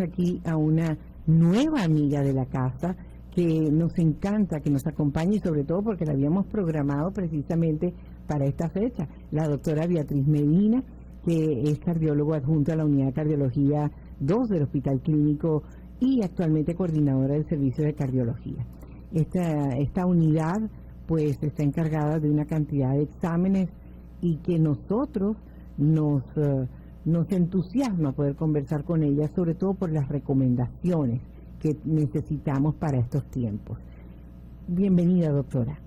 aquí a una nueva amiga de la casa que nos encanta que nos acompañe, y sobre todo porque la habíamos programado precisamente para esta fecha, la doctora Beatriz Medina, que es cardiólogo adjunto a la Unidad de Cardiología 2 del Hospital Clínico y actualmente coordinadora del Servicio de Cardiología. Esta unidad pues está encargada de una cantidad de exámenes y que nosotros nos entusiasma poder conversar con ella, sobre todo por las recomendaciones que necesitamos para estos tiempos. Bienvenida, doctora.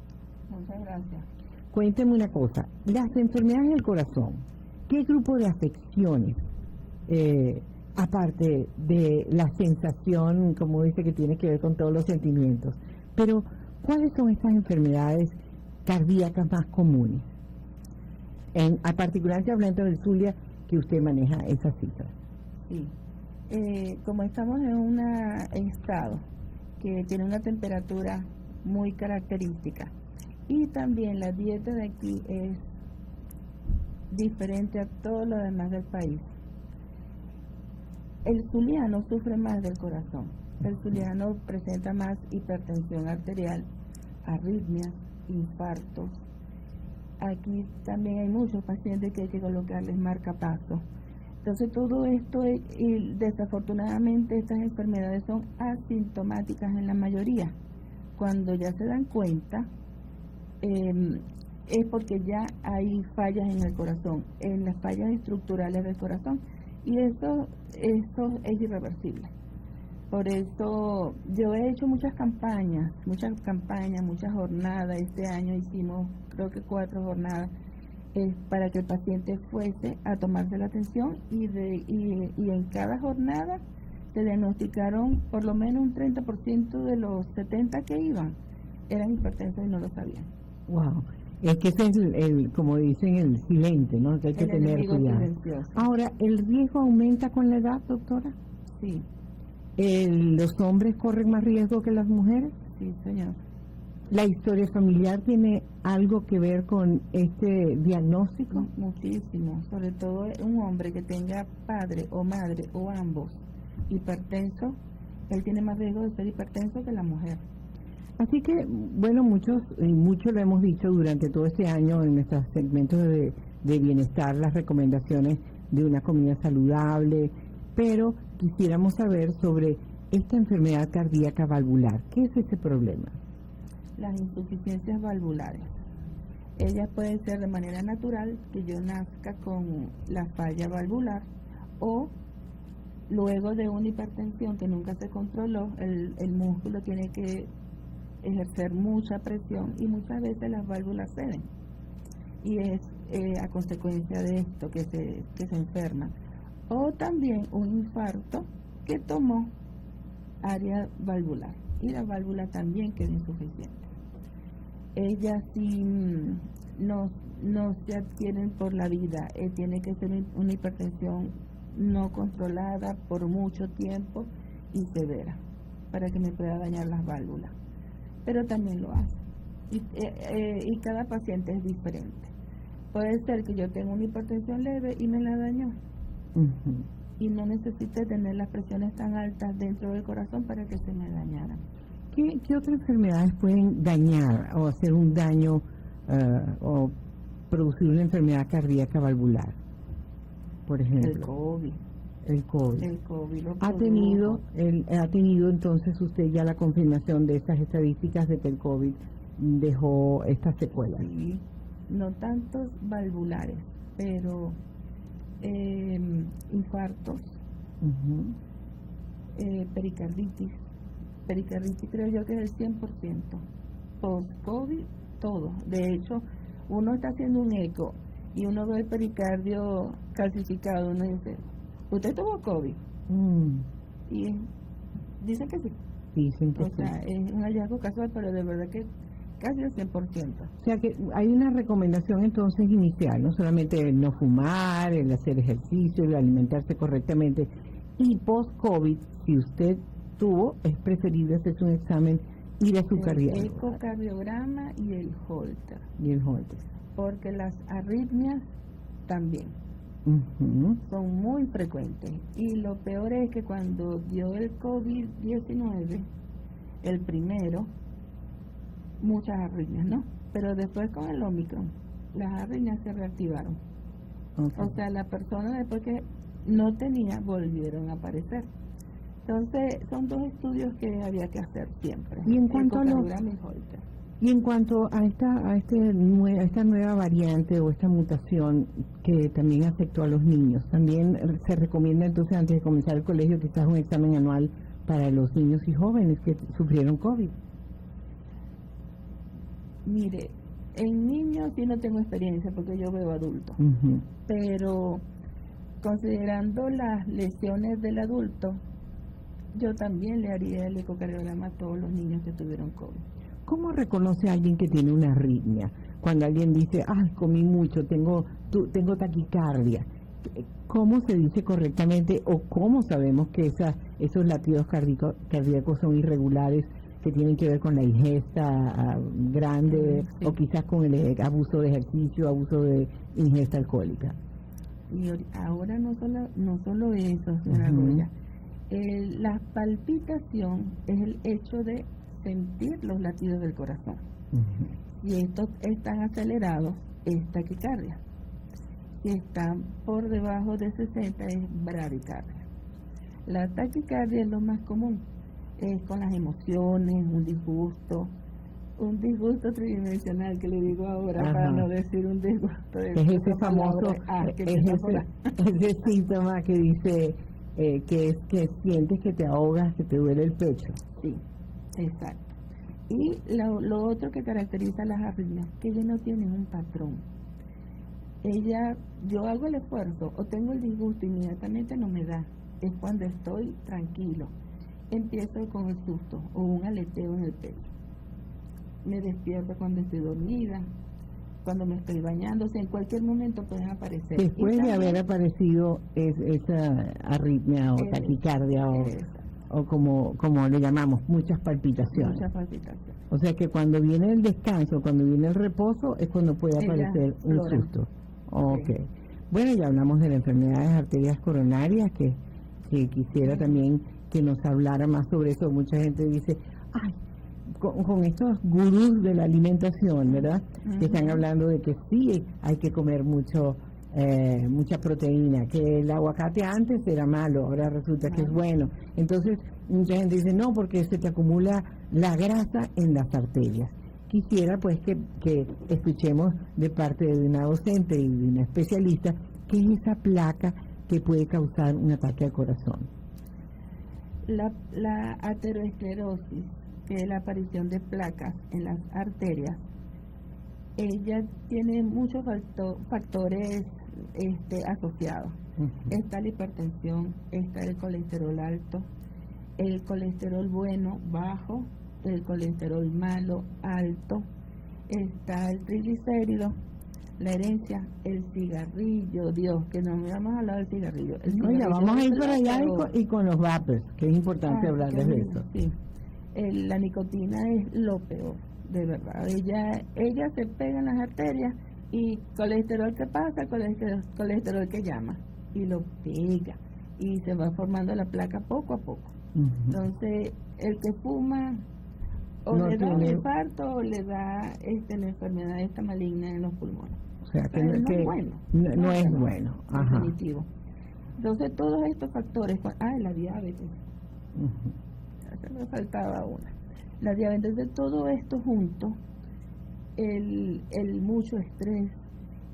Muchas gracias. Cuénteme una cosa, las enfermedades del corazón, ¿qué grupo de afecciones, aparte de la sensación, como dice, que tiene que ver con todos los sentimientos, pero cuáles son estas enfermedades cardíacas más comunes? Particularmente hablando del Zulia, que usted maneja esas cifras. Sí. Como estamos en un estado que tiene una temperatura muy característica y también la dieta de aquí es diferente a todo lo demás del país, el zuliano sufre más del corazón. El zuliano presenta más hipertensión arterial, arritmias, infartos. Aquí también hay muchos pacientes que hay que colocarles marcapasos. Entonces todo esto, y desafortunadamente estas enfermedades son asintomáticas en la mayoría. Cuando ya se dan cuenta, es porque ya hay fallas en el corazón, en las fallas estructurales del corazón, y eso es irreversible. Por eso yo he hecho muchas campañas, muchas jornadas. Este año hicimos creo que 4 jornadas para que el paciente fuese a tomarse la atención y en cada jornada se diagnosticaron por lo menos un 30% de los 70 que iban eran hipertensos y no lo sabían. Wow, es que ese es como dicen, el silente, ¿no? Que hay que tener cuidado. Silencioso. Ahora, ¿el riesgo aumenta con la edad, doctora? Sí. ¿Los hombres corren más riesgo que las mujeres? Sí, señor. ¿La historia familiar tiene algo que ver con este diagnóstico? Muchísimo, sobre todo un hombre que tenga padre o madre o ambos hipertenso, él tiene más riesgo de ser hipertenso que la mujer. Así que, bueno, mucho lo hemos dicho durante todo este año en nuestros segmentos de bienestar, las recomendaciones de una comida saludable, pero quisiéramos saber sobre esta enfermedad cardíaca valvular. ¿Qué es ese problema? Las insuficiencias valvulares. Ellas pueden ser de manera natural, que yo nazca con la falla valvular, o luego de una hipertensión que nunca se controló, el músculo tiene que ejercer mucha presión y muchas veces las válvulas ceden. Y es a consecuencia de esto que se enferma. O también un infarto que tomó área valvular y la válvula también queda insuficiente. Ellas sí no se adquieren por la vida, tiene que ser una hipertensión no controlada por mucho tiempo y severa para que me pueda dañar las válvulas, pero también lo hace y cada paciente es diferente. Puede ser que yo tenga una hipertensión leve y me la dañó. Y no necesité tener las presiones tan altas dentro del corazón para que se me dañaran. ¿Qué otras enfermedades pueden dañar o hacer un daño o producir una enfermedad cardíaca valvular? Por ejemplo, el COVID. El COVID ha tenido entonces usted ya la confirmación de estas estadísticas de que el COVID dejó estas secuelas. Sí, no tantos valvulares, pero infartos, pericarditis creo yo que es el 100%, post-COVID, todo. De hecho, uno está haciendo un eco y uno ve el pericardio calcificado, uno dice, ¿usted tuvo COVID? Y dicen que sí. Dicen que o sea, es un hallazgo casual, pero de verdad que casi el 100%. O sea que hay una recomendación entonces inicial, no solamente el no fumar, el hacer ejercicio, el alimentarse correctamente. Y post-COVID, si usted tuvo, es preferible hacerse un examen y de su cardiólogo. El ecocardiograma y el Holter. Y el Holter. Porque las arritmias también. Ujú. Son muy frecuentes. Y lo peor es que cuando dio el COVID-19, el primero, muchas arritmias, ¿no? Pero después con el Omicron, las arritmias se reactivaron. Ok. O sea, la persona después que no tenía, volvieron a aparecer. Entonces, son dos estudios que había que hacer siempre. Y en cuanto a los- Ecocardiogram y Holter. Y en cuanto a esta nueva variante o esta mutación que también afectó a los niños, también se recomienda entonces antes de comenzar el colegio quizás un examen anual para los niños y jóvenes que sufrieron COVID. Mire, en niños sí no tengo experiencia porque yo veo adultos, Ujú. pero considerando las lesiones del adulto, yo también le haría el ecocardiograma a todos los niños que tuvieron COVID. ¿Cómo reconoce a alguien que tiene una arritmia? Cuando alguien dice, ay, comí mucho, tengo taquicardia. ¿Cómo se dice correctamente o cómo sabemos que esos latidos cardíacos son irregulares, que tienen que ver con la ingesta grande Sí. o quizás con el abuso de ejercicio, abuso de ingesta alcohólica? Y ahora no solo eso, señora Ujú. Goya. La palpitación es el hecho de sentir los latidos del corazón. Ujú. Si estos están acelerados, es taquicardia. Si están por debajo de 60, es bradicardia. La taquicardia es lo más común, es con las emociones, un disgusto tridimensional que le digo ahora, Ajá. para no decir un disgusto. Es ese otra famoso, palabra, que es empieza por A. ese síntoma que dice que sientes que te ahogas, que te duele el pecho. Sí, exacto. Y lo otro que caracteriza a las arritmias, que ellas no tienen un patrón. Yo hago el esfuerzo o tengo el disgusto, inmediatamente no me da. Es cuando estoy tranquilo. Empiezo con el susto o un aleteo en el pecho. Me despierto cuando estoy dormida, cuando me estoy bañando, o sea, en cualquier momento pueden aparecer. Después Y de también- haber aparecido esa arritmia o taquicardia o como le llamamos, muchas palpitaciones. Muchas palpitaciones. O sea que cuando viene el descanso, cuando viene el reposo, es cuando puede Ellas aparecer un floran. susto. Ok. Sí. Bueno, ya hablamos de la enfermedad de las arterias coronarias, que quisiera también que nos hablara más sobre eso. Mucha gente dice, ay, con estos gurús de la alimentación, ¿verdad? Que están Ujú. hablando de que sí hay que comer mucha proteína, que el aguacate antes era malo, ahora resulta que es bueno. Entonces, mucha gente dice, no, porque se te acumula la grasa en las arterias. Quisiera pues que escuchemos de parte de una docente y de una especialista qué es esa placa que puede causar un ataque al corazón. La ateroesclerosis, que es la aparición de placas en las arterias, ella tiene muchos factores asociados. Ujú. Está la hipertensión, está el colesterol alto, el colesterol bueno bajo, el colesterol malo alto, está el triglicérido, la herencia, el cigarrillo, Dios, que no me vamos a hablar del cigarrillo. El No, ya cigarrillo vamos a es ir para allá pero- y con los vapers, que es importante hablarles de eso. Sí. La nicotina es lo peor, de verdad. Ella se pega en las arterias y colesterol que pasa, colesterol que llama y lo pega y se va formando la placa poco a poco. Ujú. Entonces, el que fuma o No le da un tiene- infarto o le da la enfermedad esta maligna en los pulmones. O sea, que, Pero no que es bueno. no es bueno. Ajá. Definitivo. Entonces, todos estos factores, la diabetes, Ujú. se me faltaba una. La diabetes, entonces todo esto junto, el mucho estrés,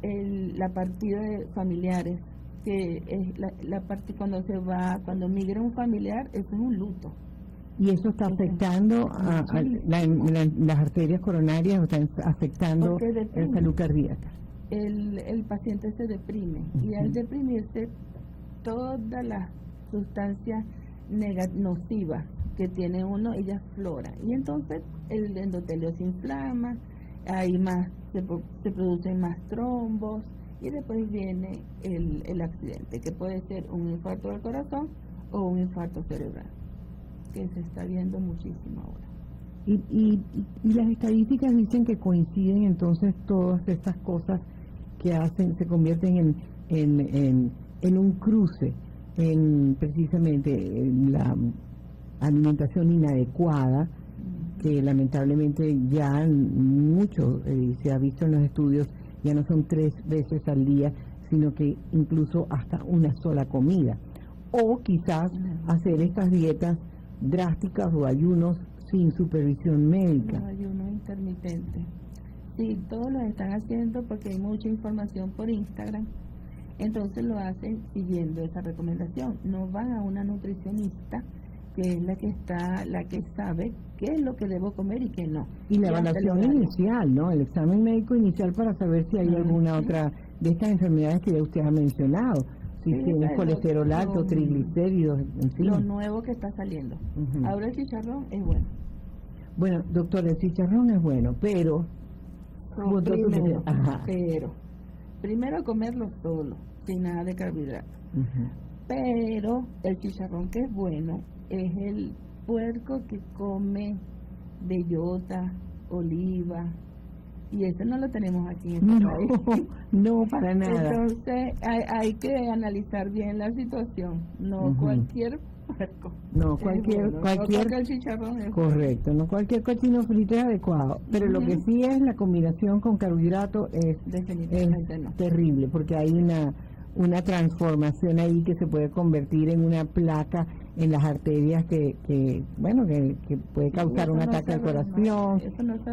la partida de familiares, que es la parte cuando migra un familiar, eso es un luto. Y eso está afectando a las arterias coronarias, o está afectando Porque la depende. salud cardíaca. El paciente se deprime y al deprimirse todas las sustancias nocivas que tiene uno, ellas floran y entonces el endotelio se inflama, hay más, se producen más trombos y después viene el accidente, que puede ser un infarto del corazón o un infarto cerebral, que se está viendo muchísimo ahora. Y las estadísticas dicen que coinciden entonces todas estas cosas que hacen, se convierten en un cruce, en precisamente en la alimentación inadecuada, que lamentablemente ya mucho se ha visto en los estudios, ya no son 3 veces al día, sino que incluso hasta una sola comida. O quizás hacer estas dietas drásticas o ayunos sin supervisión médica. Los ayunos intermitentes. Sí, todos lo están haciendo porque hay mucha información por Instagram. Entonces lo hacen siguiendo esa recomendación. No van a una nutricionista que es la que sabe qué es lo que debo comer y qué no. Y la evaluación inicial, ¿no? El examen médico inicial para saber si hay alguna otra de estas enfermedades que ya usted ha mencionado. Si tienes colesterol alto, triglicéridos, en fin. Lo nuevo que está saliendo. Ahora el chicharrón es bueno. Bueno, doctor, el chicharrón es bueno, pero... Primero comerlo solo, sin nada de carbohidratos. Pero el chicharrón que es bueno es el puerco que come bellota, oliva, y eso no lo tenemos aquí en este país. No, para nada. Entonces hay que analizar bien la situación, no cualquier puerco. No, cualquier el chicharrón es correcto, no cualquier cochino frito es adecuado, pero lo que sí es la combinación con carbohidratos es definitivamente no. Terrible, porque hay una transformación ahí que se puede convertir en una placa en las arterias que puede causar un ataque al corazón.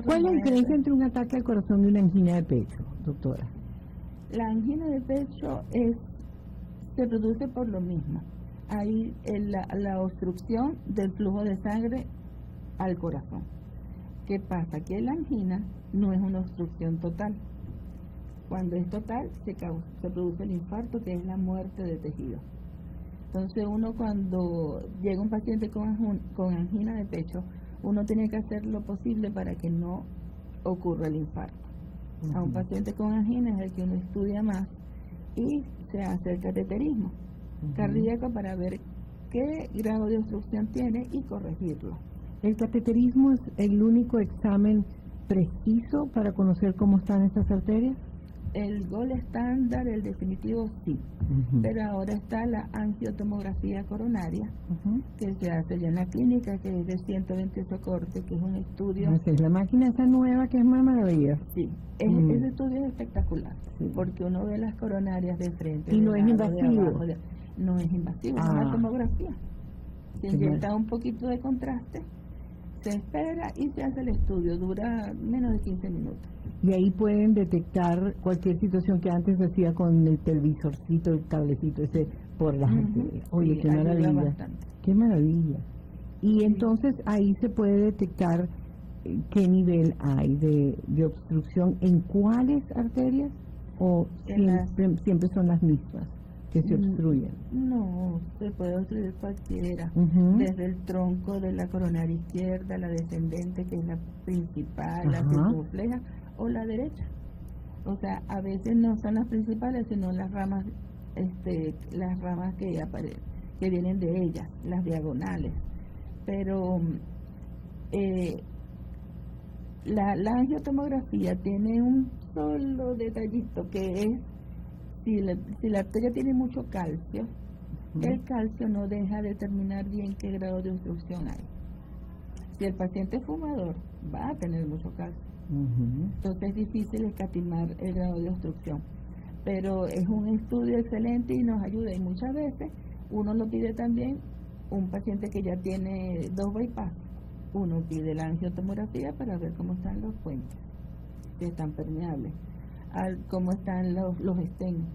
¿Cuál es la diferencia entre un ataque al corazón y una angina de pecho, doctora? La angina de pecho se produce por lo mismo. Hay la obstrucción del flujo de sangre al corazón. ¿Qué pasa? Que la angina no es una obstrucción total. Cuando es total, se produce el infarto, que es la muerte de tejido. Entonces uno, cuando llega un paciente con angina de pecho, uno tiene que hacer lo posible para que no ocurra el infarto. A un paciente con angina es el que uno estudia más y se hace el cateterismo cardíaco para ver qué grado de obstrucción tiene y corregirlo. ¿El cateterismo es el único examen preciso para conocer cómo están estas arterias? El gol estándar, el definitivo, sí. Pero ahora está la angiotomografía coronaria, que se hace ya en la clínica, que es de 128 cortes, que es un estudio... Es la máquina esa nueva que es más maravillosa. Sí, ese estudio es espectacular, porque uno ve las coronarias de frente. Y no es invasivo. No es invasivo, es una tomografía. Se inyecta un poquito de contraste, se espera y se hace el estudio, dura menos de 15 minutos. Y ahí pueden detectar cualquier situación que antes decía con el televisorcito, el cablecito ese por las arterias. Oye, sí, qué maravilla. Qué maravilla. Y entonces ahí se puede detectar qué nivel hay de obstrucción en cuáles arterias, o siempre son las mismas que se obstruyen. No, se puede obstruir cualquiera, desde el tronco de la coronaria izquierda, la descendente, que es la principal, la circunfleja, o la derecha. O sea, a veces no son las principales, sino las ramas que vienen de ellas, las diagonales. Pero la angiotomografía tiene un solo detallito, que es si la arteria tiene mucho calcio, el calcio no deja determinar bien qué grado de obstrucción hay. Si el paciente es fumador, va a tener mucho calcio. Entonces es difícil escatimar el grado de obstrucción. Pero es un estudio excelente y nos ayuda. Y muchas veces uno lo pide también, un paciente que ya tiene 2 bypass, uno pide la angiotomografía para ver cómo están los puentes, si están permeables, cómo están los stents.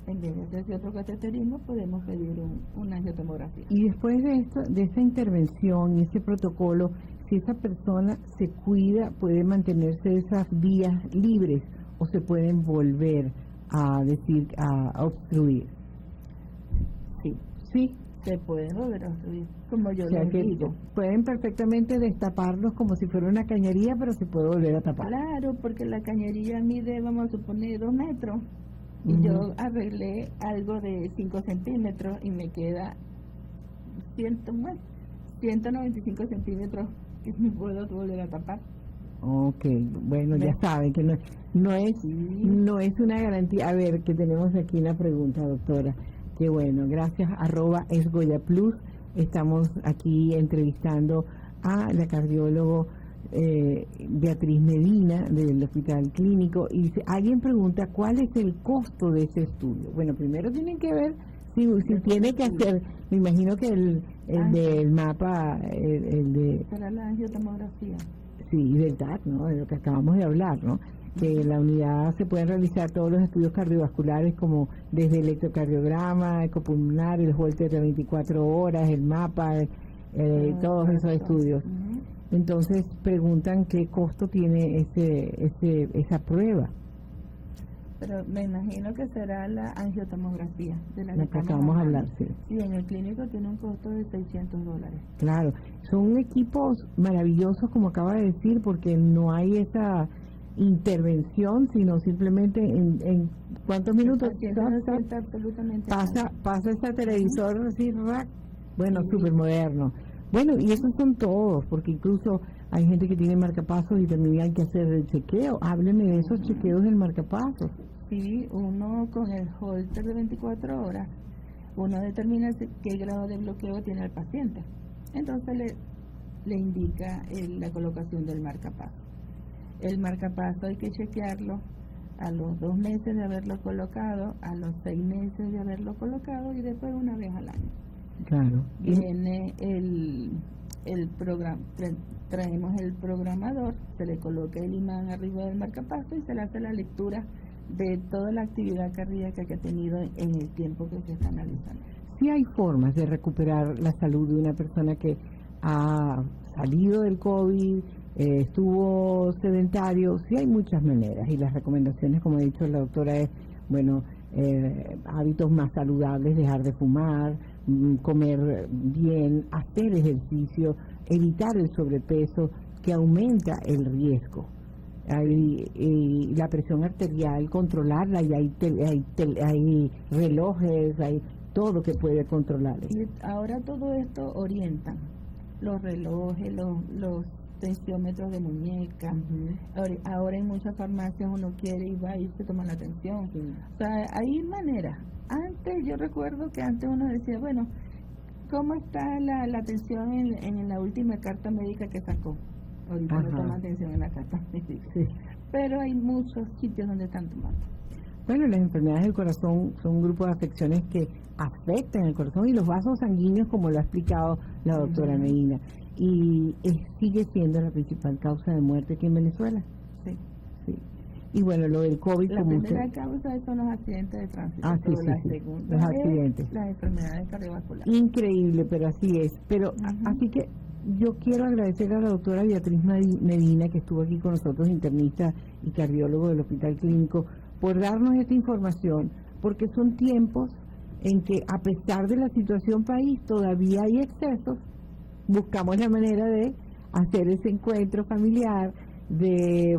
En vez de hacerse otro cateterismo, podemos pedir una angiotomografía. Y después de esta intervención y ese protocolo, si esa persona se cuida, puede mantenerse esas vías libres, o se pueden volver a obstruir. Sí, se pueden volver a obstruir, como yo les digo. Pueden perfectamente destaparlos como si fuera una cañería, pero se puede volver a tapar. Claro, porque la cañería mide, vamos a suponer, 2 metros. Y yo arreglé algo de 5 centímetros y me queda 195 centímetros que me puedo volver a tapar. Ok, bueno, ya saben que no es una garantía. A ver, que tenemos aquí una pregunta, doctora. Que bueno, gracias, @esgoyaplus. Estamos aquí entrevistando a la cardiólogo Beatriz Medina del Hospital Clínico. Y alguien pregunta, ¿cuál es el costo de ese estudio? Bueno, primero tienen que ver si tiene que hacer, me imagino que el del mapa, el de... Para la angiotomografía. Sí, verdad, ¿no? De lo que acabamos de hablar, ¿no? Que en la unidad se pueden realizar todos los estudios cardiovasculares, como desde el electrocardiograma, ecopulmonar, el Holter de 24 horas, el mapa, todos esos estudios. Entonces preguntan qué costo tiene esa prueba. Pero me imagino que será la angiotomografía de la que acabamos de hablar, sí. Sí, en el clínico tiene un costo de $600. Claro, son equipos maravillosos, como acaba de decir, porque no hay esa intervención, sino simplemente en ¿cuántos minutos? Pasa ese televisor así, bueno, sí. Súper moderno. Bueno, y esos son todos, porque incluso hay gente que tiene marcapasos y también hay que hacer el chequeo. Hábleme de esos chequeos del marcapasos. Sí, uno con el Holter de 24 horas, uno determina qué grado de bloqueo tiene el paciente. Entonces le indica la colocación del marcapaso. El marcapaso hay que chequearlo a los 2 meses de haberlo colocado, a los 6 meses de haberlo colocado y después una vez al año. Claro. Viene el programa, traemos el programador, se le coloca el imán arriba del marcapaso y se le hace la lectura de toda la actividad cardíaca que ha tenido en el tiempo que se está analizando. Sí hay formas de recuperar la salud de una persona que ha salido del COVID, estuvo sedentario. Sí hay muchas maneras, y las recomendaciones, como ha dicho la doctora, es, bueno, hábitos más saludables, dejar de fumar, comer bien, hacer ejercicio, evitar el sobrepeso, que aumenta el riesgo. Hay la presión arterial, controlarla, y hay relojes, hay todo que puede controlar. Y ahora todo esto orientan, los relojes, los tensiómetros de muñeca. Ahora en muchas farmacias uno quiere y va y se toma la tensión. O sea, hay maneras. Antes, yo recuerdo que antes uno decía, bueno, ¿cómo está la tensión en la última carta médica que sacó? Ahorita no toman atención en la carta médica. Sí. Pero hay muchos sitios donde están tomando. Bueno, las enfermedades del corazón son un grupo de afecciones que afectan el corazón y los vasos sanguíneos, como lo ha explicado la doctora Medina. Y sigue siendo la principal causa de muerte aquí en Venezuela. Sí. Sí. Y bueno, lo del COVID... La primera causa son los accidentes de tránsito. La segunda los accidentes. Las enfermedades cardiovasculares. Increíble, pero así es. Pero así que yo quiero agradecer a la doctora Beatriz Medina, que estuvo aquí con nosotros, internista y cardiólogo del Hospital Clínico, por darnos esta información, porque son tiempos en que, a pesar de la situación país, todavía hay excesos. Buscamos la manera de hacer ese encuentro familiar, de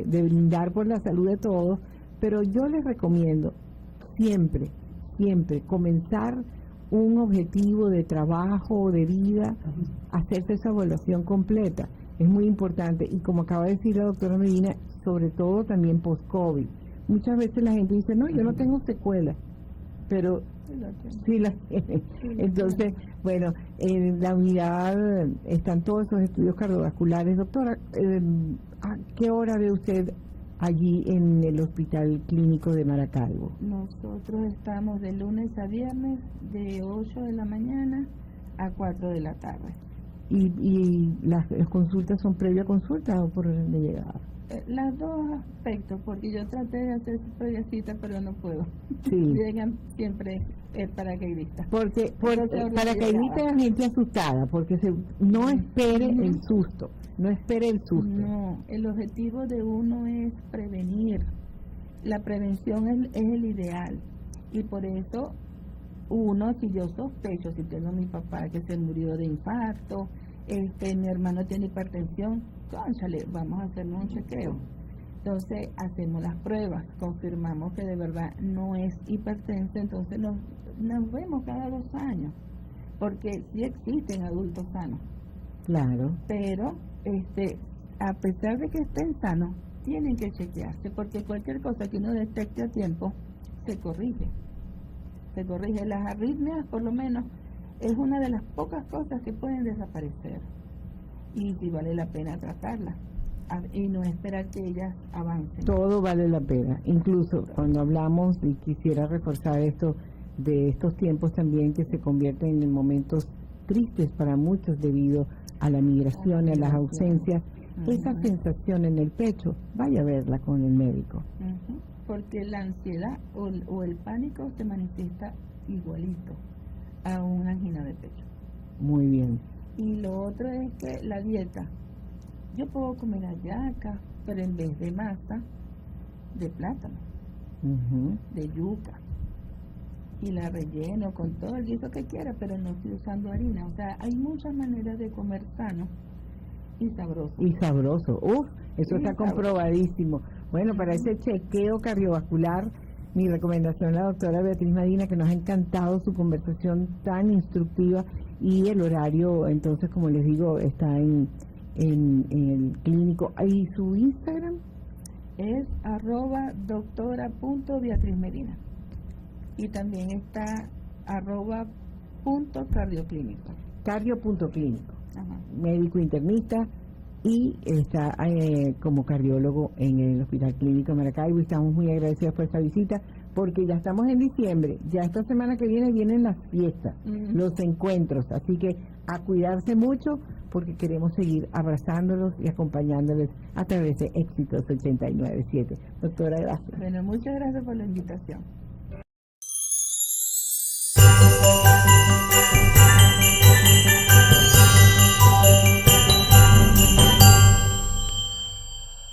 brindar por la salud de todos, pero yo les recomiendo siempre comenzar un objetivo de trabajo o de vida, hacerse esa evaluación completa, es muy importante. Y como acaba de decir la doctora Medina, sobre todo también post-COVID, muchas veces la gente dice, no, yo no tengo secuelas, pero sí las tiene. Entonces, bueno, en la unidad están todos esos estudios cardiovasculares. Doctora, ¿a qué hora ve usted allí en el Hospital Clínico de Maracaibo? Nosotros estamos de lunes a viernes de 8 de la mañana a 4 de la tarde. ¿Y las consultas son previa consulta o por orden de llegada? Las dos aspectos, porque yo traté de hacer su previa cita, pero no puedo. Sí. Llegan siempre paracaidistas. Porque paracaidistas es gente asustada, porque no espere el susto. No espere el susto. No, el objetivo de uno es prevenir. La prevención es el ideal. Y por eso uno, si yo sospecho, si tengo a mi papá que se murió de infarto, mi hermano tiene hipertensión, cónchale, vamos a hacernos un chequeo. Entonces hacemos las pruebas, confirmamos que de verdad no es hipertenso, entonces nos vemos cada 2 años, porque sí existen adultos sanos. Claro. Pero a pesar de que estén sanos, tienen que chequearse, porque cualquier cosa que uno detecte a tiempo se corrige. Se corrige. Las arritmias, por lo menos, es una de las pocas cosas que pueden desaparecer. Y si vale la pena tratarlas y no esperar que ellas avancen. Todo vale la pena. Incluso cuando hablamos, y quisiera reforzar esto, de estos tiempos también que se convierten en momentos tristes para muchos debido a la migración y a las ausencias, esa sensación en el pecho, vaya a verla con el médico. Porque la ansiedad o el pánico se manifiesta igualito a una angina de pecho. Muy bien. Y lo otro es que la dieta, yo puedo comer hallaca, pero en vez de masa, de plátano, de yuca, y la relleno con todo el guiso que quiera, pero no estoy usando harina. O sea, hay muchas maneras de comer sano y sabroso. Y sabroso. Eso está comprobadísimo. Bueno, para ese chequeo cardiovascular, mi recomendación a la doctora Beatriz Medina, que nos ha encantado su conversación tan instructiva, y el horario, entonces, como les digo, está en el clínico. ¿Y su Instagram? Es @doctora.beatrizmedina. Y también está @.cardioclínico. Cardio.clínico. Médico internista, y está como cardiólogo en el Hospital Clínico Maracaibo. Y estamos muy agradecidos por esta visita, porque ya estamos en diciembre, ya esta semana que viene vienen las fiestas, los encuentros, así que a cuidarse mucho, porque queremos seguir abrazándolos y acompañándoles a través de Éxitos 89.7. Doctora, gracias. Bueno, muchas gracias por la invitación.